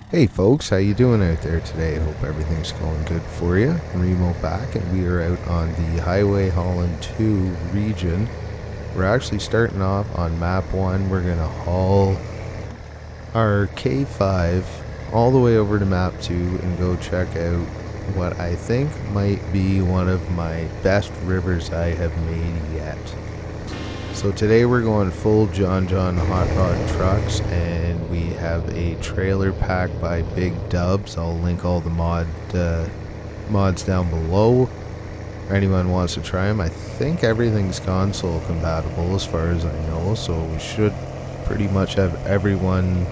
Hey folks, how you doing out there today? Hope everything's going good for you. Remo back, and we are out on the Highway Haulin 2 region. We're actually starting off on map 1. We're going to haul our K5 all the way over to map 2 and go check out what I think might be one of my best rivers I have made yet. So today we're going full John hot rod trucks, and we have a trailer pack by Big Dubs. I'll link all the mods down below. If anyone wants to try them, I think everything's console compatible as far as I know, so we should pretty much have everyone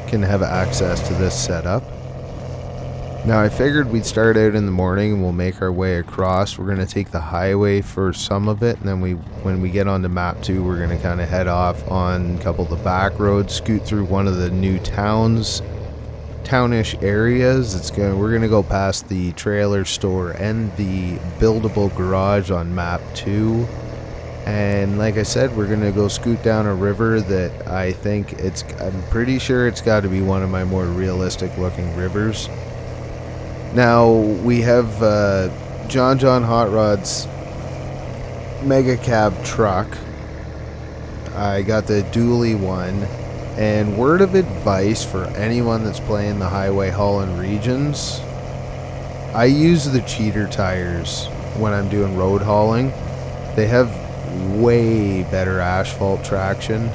can have access to this setup. Now I figured we'd start out in the morning and we'll make our way across. We're going to take the highway for some of it, and then when we get onto map 2, we're going to kind of head off on a couple of the back roads, scoot through one of the new townish areas. We're going to go past the trailer store and the buildable garage on map 2. And like I said, we're going to go scoot down a river that I'm pretty sure it's got to be one of my more realistic looking rivers. Now, we have John Hot Rod's Mega Cab truck. I got the dually one. And word of advice for anyone that's playing the Highway Haulin regions, I use the cheater tires when I'm doing road hauling. They have way better asphalt traction.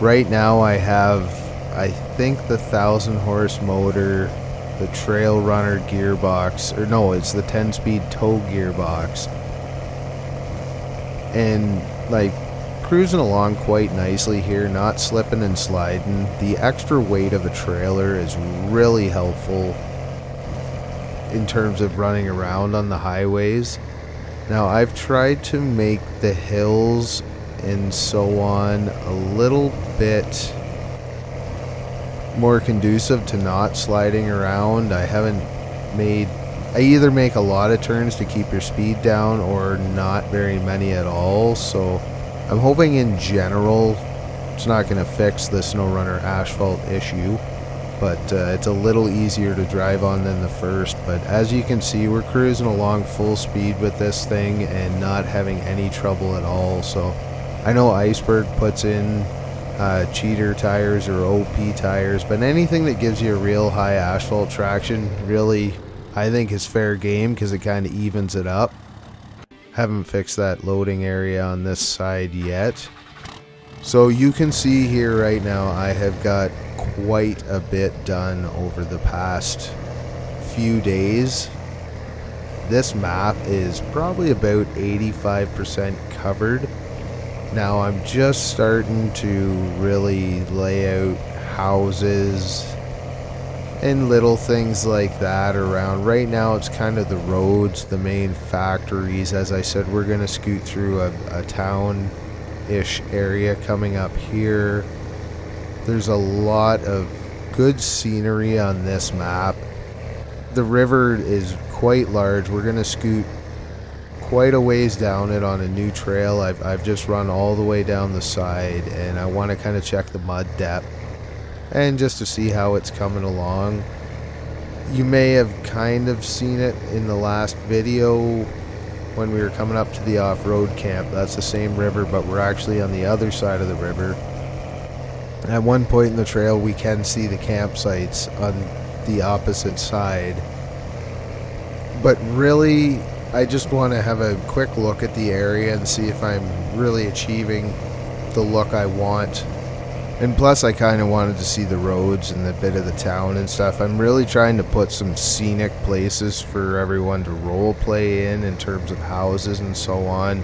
Right now I have, I think, the 1,000 horse motor, the Trail Runner gearbox, or no, it's the 10-speed tow gearbox, and like cruising along quite nicely here, not slipping and sliding. The extra weight of a trailer is really helpful in terms of running around on the highways. Now I've tried to make the hills and so on a little bit more conducive to not sliding around. I either make a lot of turns to keep your speed down or not very many at all, so I'm hoping in general it's not going to fix the Snowrunner asphalt issue, but it's a little easier to drive on than the first. But as you can see, we're cruising along full speed with this thing and not having any trouble at all. So I know Iceberg puts in cheater tires or OP tires, but anything that gives you a real high asphalt traction really, I think, is fair game because it kind of evens it up. Haven't fixed that loading area on this side yet. So you can see here right now I have got quite a bit done over the past few days. This map is probably about 85% covered. Now I'm just starting to really lay out houses and little things like that around. Right now it's kind of the roads, the main factories. As I said, we're going to scoot through a town-ish area coming up here. There's a lot of good scenery on this map. The river is quite large. We're going to scoot quite a ways down it on a new trail. I've just run all the way down the side, and I want to kind of check the mud depth and just to see how it's coming along. You may have kind of seen it in the last video when we were coming up to the off-road camp. That's the same river, but we're actually on the other side of the river. At one point in the trail we can see the campsites on the opposite side, but really I just want to have a quick look at the area and see if I'm really achieving the look I want. And plus I kind of wanted to see the roads and the bit of the town and stuff. I'm really trying to put some scenic places for everyone to role play in terms of houses and so on.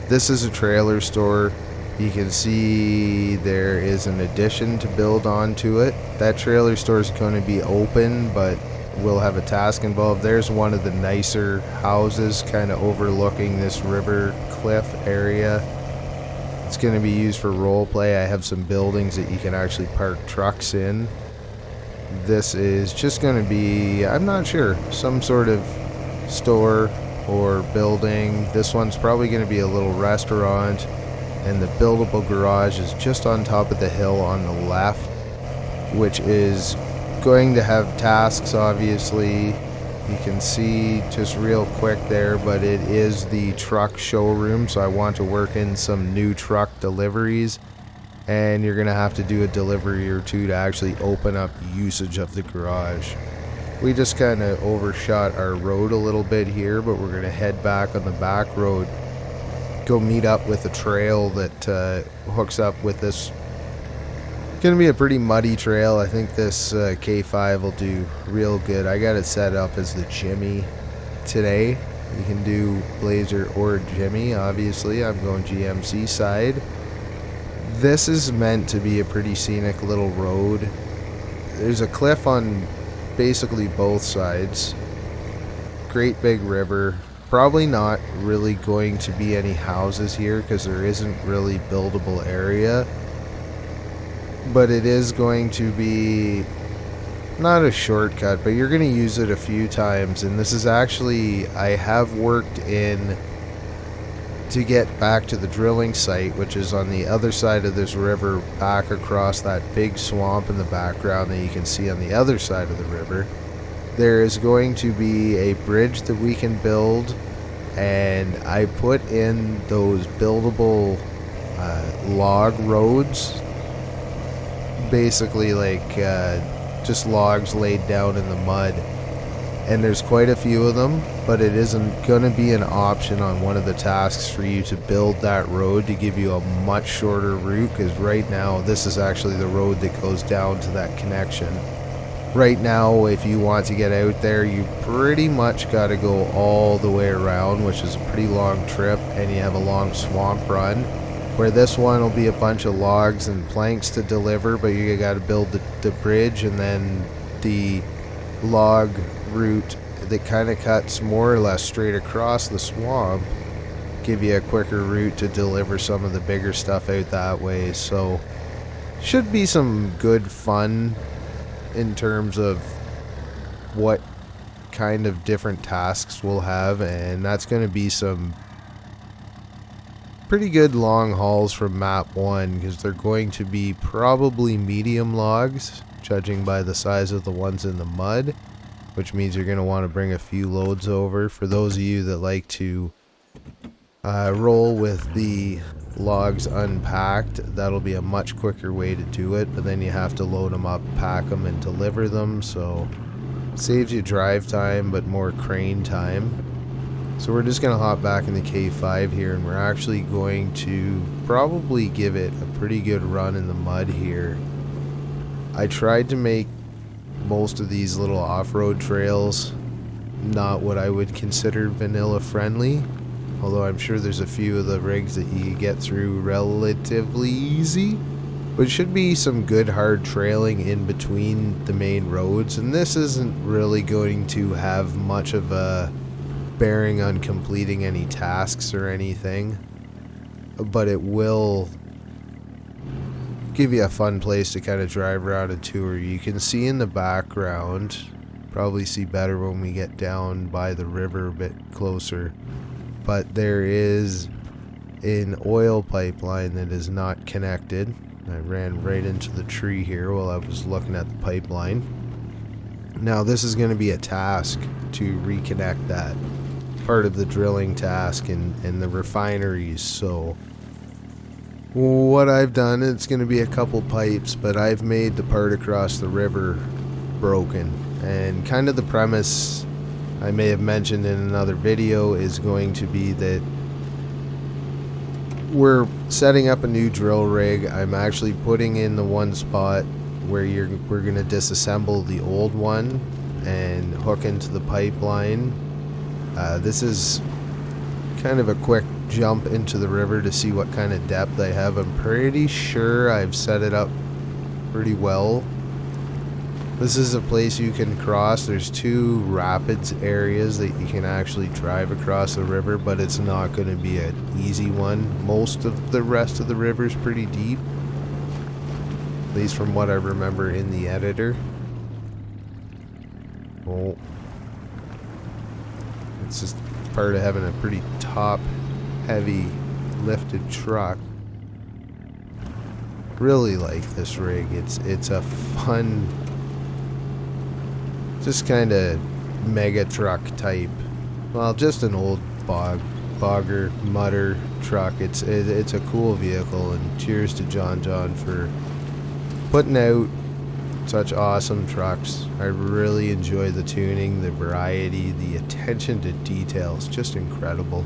This is a trailer store. You can see there is an addition to build onto it. That trailer store is going to be open, but we'll have a task involved. There's one of the nicer houses kind of overlooking this river cliff area. It's going to be used for role play. I have some buildings that you can actually park trucks in. This is just going to be, I'm not sure, some sort of store or building. This one's probably going to be a little restaurant, and the buildable garage is just on top of the hill on the left, which is going to have tasks, obviously. You can see just real quick there, but it is the truck showroom, so I want to work in some new truck deliveries, and you're gonna have to do a delivery or two to actually open up usage of the garage. We just kind of overshot our road a little bit here, but we're gonna head back on the back road, go meet up with a trail that hooks up with this. Gonna be a pretty muddy trail. I think this K5 will do real good. I got it set up as the Jimmy today. You can do Blazer or Jimmy, obviously. I'm going GMC side. This is meant to be a pretty scenic little road. There's a cliff on basically both sides. Great big river. Probably not really going to be any houses here because there isn't really buildable area. But it is going to be not a shortcut, but you're going to use it a few times. And this is actually, I have worked in to get back to the drilling site, which is on the other side of this river, back across that big swamp in the background that you can see on the other side of the river. There is going to be a bridge that we can build, and I put in those buildable log roads. Basically like just logs laid down in the mud, and there's quite a few of them, but it isn't going to be an option on one of the tasks for you to build that road to give you a much shorter route, because right now this is actually the road that goes down to that connection. Right now, if you want to get out there, you pretty much got to go all the way around, which is a pretty long trip, and you have a long swamp run. Where this one will be a bunch of logs and planks to deliver, but you got to build the bridge, and then the log route that kind of cuts more or less straight across the swamp, give you a quicker route to deliver some of the bigger stuff out that way. So should be some good fun in terms of what kind of different tasks we'll have, and that's going to be some pretty good long hauls from map 1, because they're going to be probably medium logs, judging by the size of the ones in the mud, which means you're going to want to bring a few loads over. For those of you that like to roll with the logs unpacked, that'll be a much quicker way to do it, but then you have to load them up, pack them, and deliver them, so saves you drive time but more crane time. So we're just going to hop back in the K5 here, and we're actually going to probably give it a pretty good run in the mud here. I tried to make most of these little off-road trails not what I would consider vanilla friendly, although I'm sure there's a few of the rigs that you get through relatively easy. But it should be some good hard trailing in between the main roads, and this isn't really going to have much of a bearing on completing any tasks or anything, but it will give you a fun place to kind of drive around and tour. You can see in the background, probably see better when we get down by the river a bit closer, but there is an oil pipeline that is not connected. I ran right into the tree here while I was looking at the pipeline. Now this is going to be a task to reconnect that, part of the drilling task in the refineries. So what I've done, it's going to be a couple pipes, but I've made the part across the river broken, and kind of the premise I may have mentioned in another video is going to be that we're setting up a new drill rig. I'm actually putting in the one spot where we're going to disassemble the old one and hook into the pipeline. This is kind of a quick jump into the river to see what kind of depth I have. I'm pretty sure I've set it up pretty well. This is a place you can cross. There's 2 rapids areas that you can actually drive across the river, but it's not going to be an easy one. Most of the rest of the river is pretty deep, at least from what I remember in the editor. Oh, it's just part of having a pretty top heavy lifted truck. Really like this rig. It's a fun Just kind of mega truck type. Well, just an old bogger mutter truck. It's a cool vehicle, and cheers to John for putting out such awesome trucks. I really enjoy the tuning, the variety, the attention to detail. It's just incredible.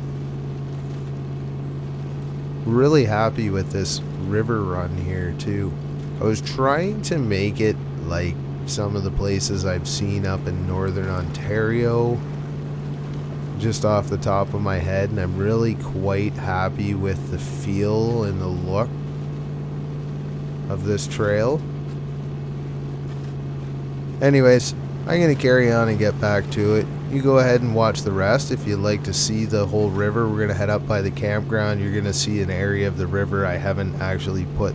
Really happy with this river run here too. I was trying to make it like some of the places I've seen up in northern Ontario, just off the top of my head, and I'm really quite happy with the feel and the look of this trail. Anyways, I'm going to carry on and get back to it. You go ahead and watch the rest. If you'd like to see the whole river, we're going to head up by the campground. You're going to see an area of the river I haven't actually put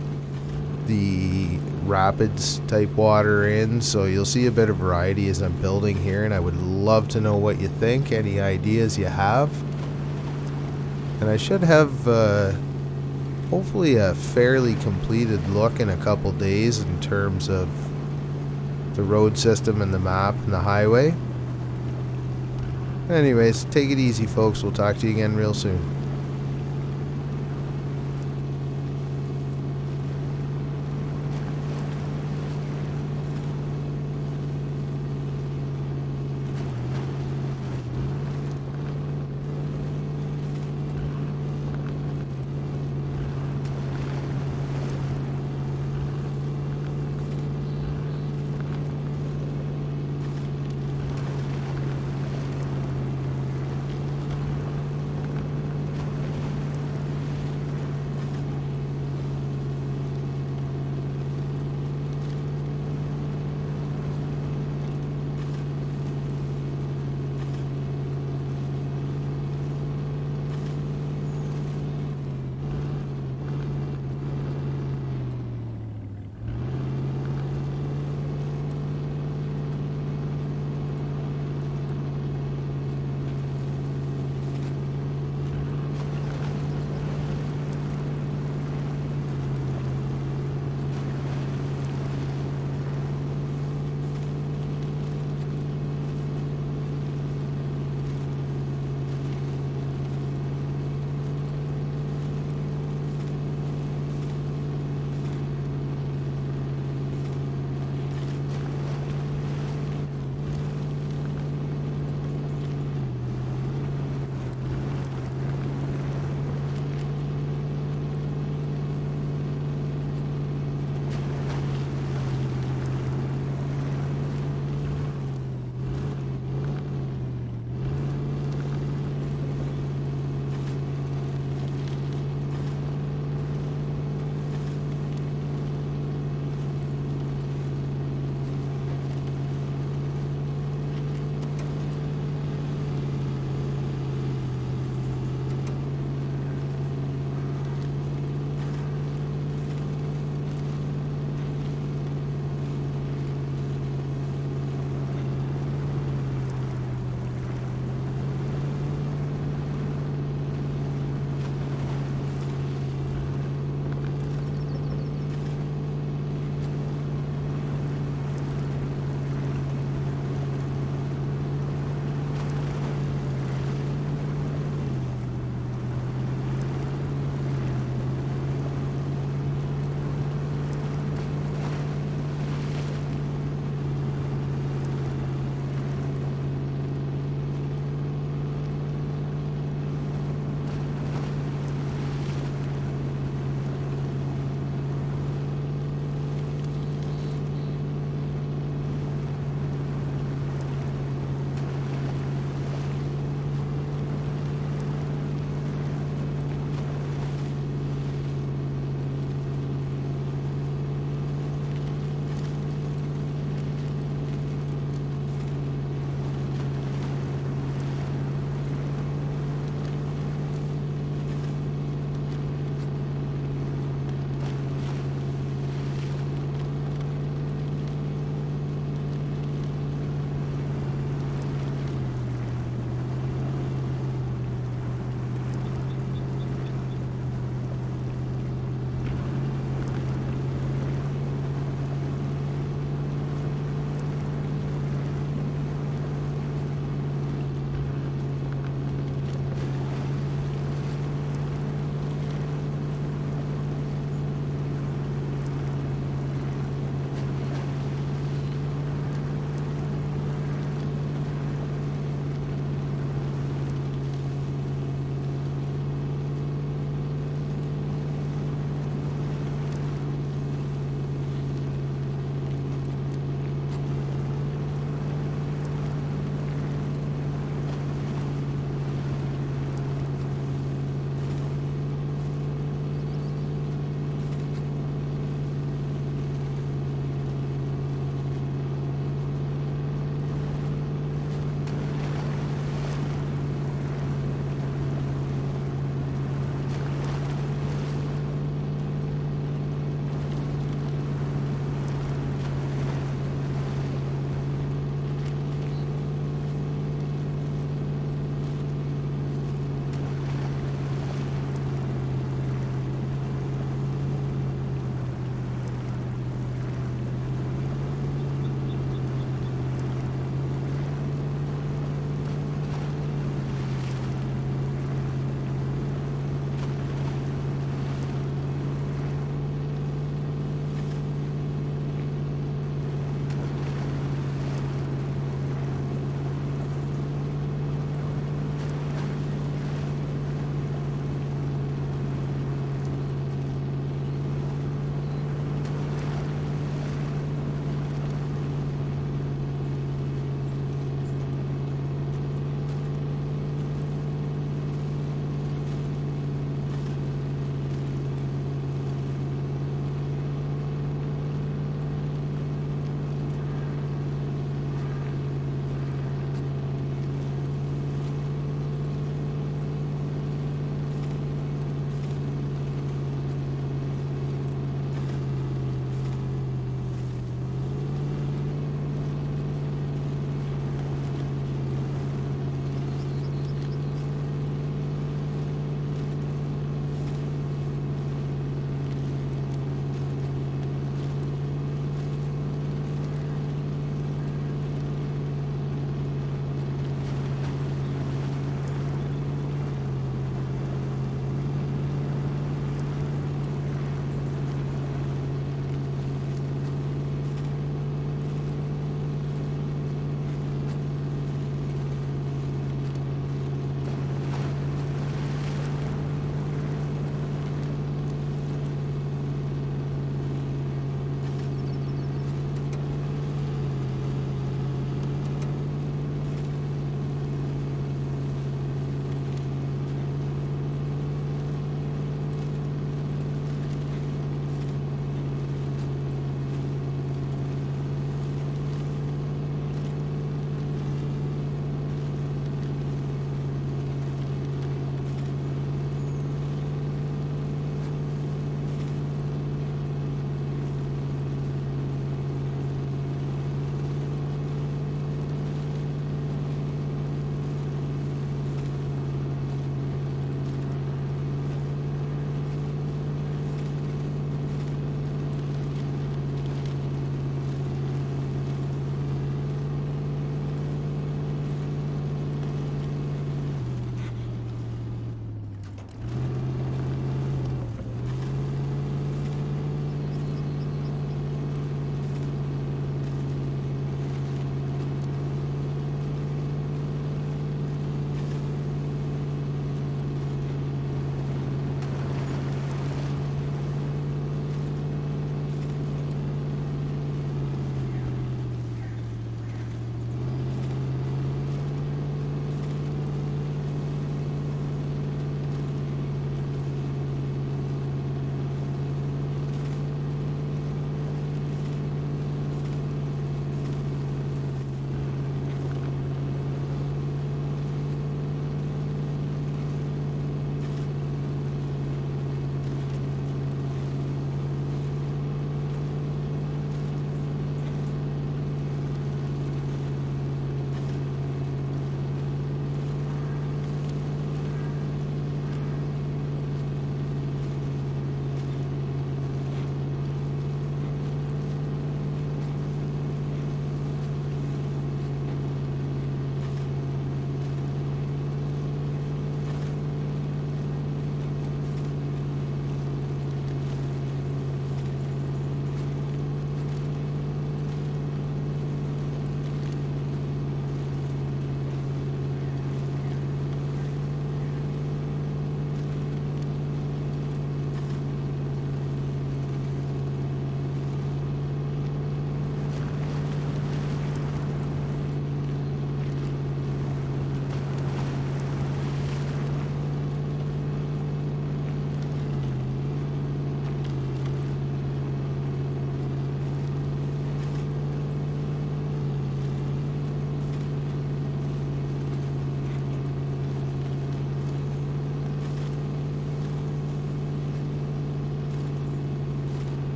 the rapids type water in, so you'll see a bit of variety as I'm building here, and I would love to know what you think, any ideas you have. And I should have hopefully a fairly completed look in a couple days in terms of the road system and the map and the highway. Anyways, take it easy folks, we'll talk to you again real soon.